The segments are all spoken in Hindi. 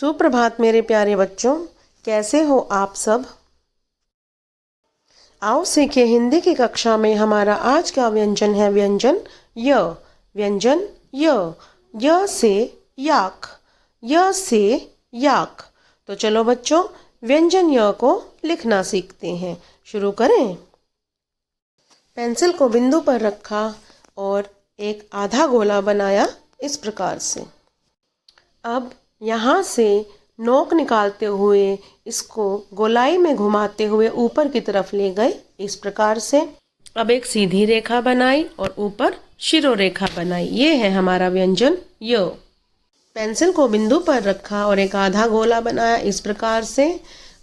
सुप्रभात मेरे प्यारे बच्चों, कैसे हो आप सब। आओ सीखे हिंदी की कक्षा में हमारा आज का व्यंजन है व्यंजन य। व्यंजन य से याक, य से याक। तो चलो बच्चों व्यंजन य को लिखना सीखते हैं। शुरू करें। पेंसिल को बिंदु पर रखा और एक आधा गोला बनाया इस प्रकार से। अब यहाँ से नोक निकालते हुए इसको गोलाई में घुमाते हुए ऊपर की तरफ ले गए इस प्रकार से। अब एक सीधी रेखा बनाई और ऊपर शिरोरेखा बनाई। ये है हमारा व्यंजन य। पेंसिल को बिंदु पर रखा और एक आधा गोला बनाया इस प्रकार से।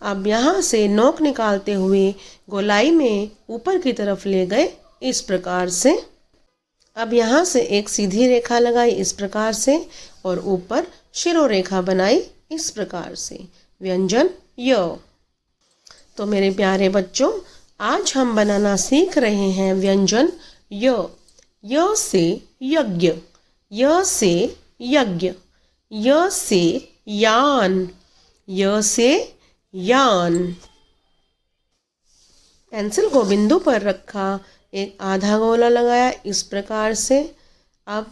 अब यहाँ से नोक निकालते हुए गोलाई में ऊपर की तरफ ले गए इस प्रकार से। अब यहाँ से एक सीधी रेखा लगाई इस प्रकार से और ऊपर शिरोरेखा बनाई इस प्रकार से। व्यंजन य। तो मेरे प्यारे बच्चों, आज हम बनाना सीख रहे हैं व्यंजन य। य से यज्ञ, य से यज्ञ, य से यान, य से यान। पेंसिल को बिंदु पर रखा, एक आधा गोला लगाया इस प्रकार से। अब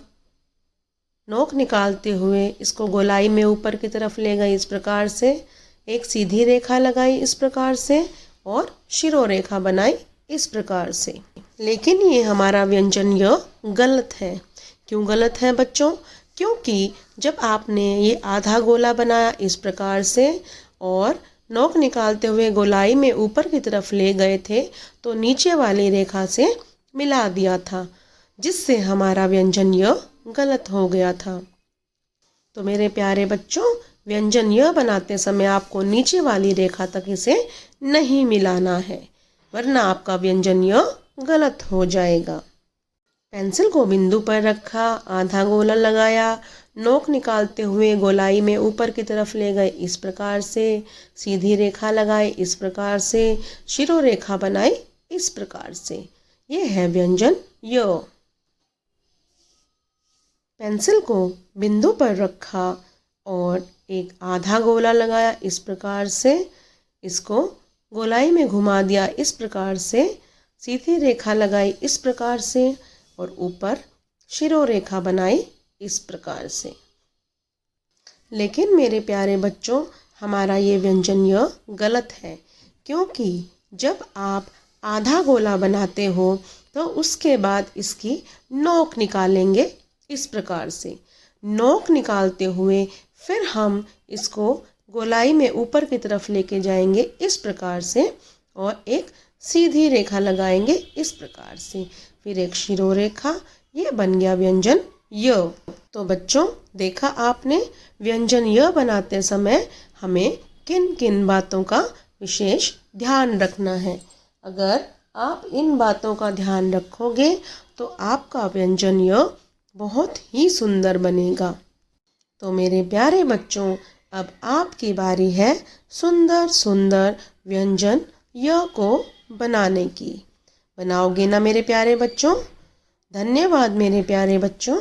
नोक निकालते हुए इसको गोलाई में ऊपर की तरफ ले गई इस प्रकार से। एक सीधी रेखा लगाई इस प्रकार से और शिरोरेखा बनाई इस प्रकार से। लेकिन ये हमारा व्यंजन य गलत है। क्यों गलत है बच्चों? क्योंकि जब आपने ये आधा गोला बनाया इस प्रकार से और नोक निकालते हुए गोलाई में ऊपर की तरफ ले गए थे तो नीचे वाली रेखा से मिला दिया था, जिससे हमारा व्यंजन य गलत हो गया था। तो मेरे प्यारे बच्चों, व्यंजन य बनाते समय आपको नीचे वाली रेखा तक इसे नहीं मिलाना है, वरना आपका व्यंजन य गलत हो जाएगा। पेंसिल को बिंदु पर रखा, आधा गोला लगाया, नोक निकालते हुए गोलाई में ऊपर की तरफ ले गए इस प्रकार से। सीधी रेखा लगाई इस प्रकार से, शिरोरेखा बनाई इस प्रकार से। ये है व्यंजन य। पेंसिल को बिंदु पर रखा और एक आधा गोला लगाया इस प्रकार से। इसको गोलाई में घुमा दिया इस प्रकार से। सीधी रेखा लगाई इस प्रकार से और ऊपर शिरोरेखा बनाई इस प्रकार से। लेकिन मेरे प्यारे बच्चों, हमारा ये व्यंजन य गलत है, क्योंकि जब आप आधा गोला बनाते हो तो उसके बाद इसकी नोक निकालेंगे इस प्रकार से। नोक निकालते हुए फिर हम इसको गोलाई में ऊपर की तरफ लेके जाएंगे इस प्रकार से और एक सीधी रेखा लगाएंगे इस प्रकार से, फिर एक शिरोरेखा। ये बन गया व्यंजन य। तो बच्चों, देखा आपने, व्यंजन य बनाते समय हमें किन किन बातों का विशेष ध्यान रखना है। अगर आप इन बातों का ध्यान रखोगे तो आपका व्यंजन य बहुत ही सुंदर बनेगा। तो मेरे प्यारे बच्चों, अब आपकी बारी है सुंदर सुंदर व्यंजन य को बनाने की। बनाओगे ना मेरे प्यारे बच्चों? धन्यवाद मेरे प्यारे बच्चों।